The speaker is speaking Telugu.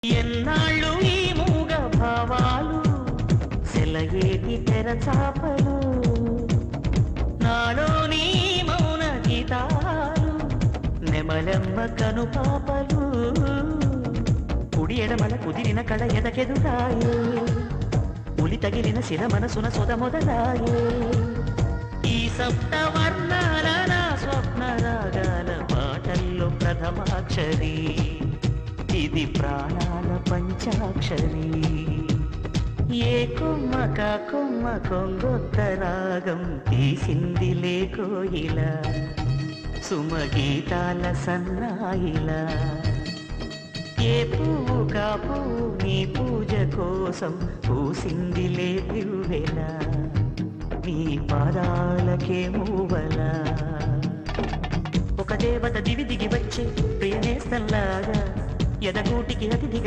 ఎన్నాళ్ళు ఈ మూగ భావాలు సెలయేటి తెరచాపలు నాలోని మౌన గీతాలు నెమలెమ్మ కనుపాపలు కుడి ఎడమల కుదిరిన కళ ఎదకెదురాయే ఉలి తగిలిన శిల మనసున సొద మొదలాయే ఈ సప్తవర్ణాల నా స్వప్న రాగాల పాటల్లో ప్రథమాక్షరి ఇది ప్రాణాల పంచాక్షరి ఏ కొమ్మక కొమ్మ కొంగొత్త రాగం తీసింది లేకోయిల సుమగీతాల సన్నాయిలా ఏ పువ్వు కాపు నీ పూజ కోసం పూసింది లేవెల నీ పాదాలకే మూవల ఒక దేవత దివి దిగి వచ్చే ప్రియనేస్తంలాగా ఎదగూటికి అతిథిగా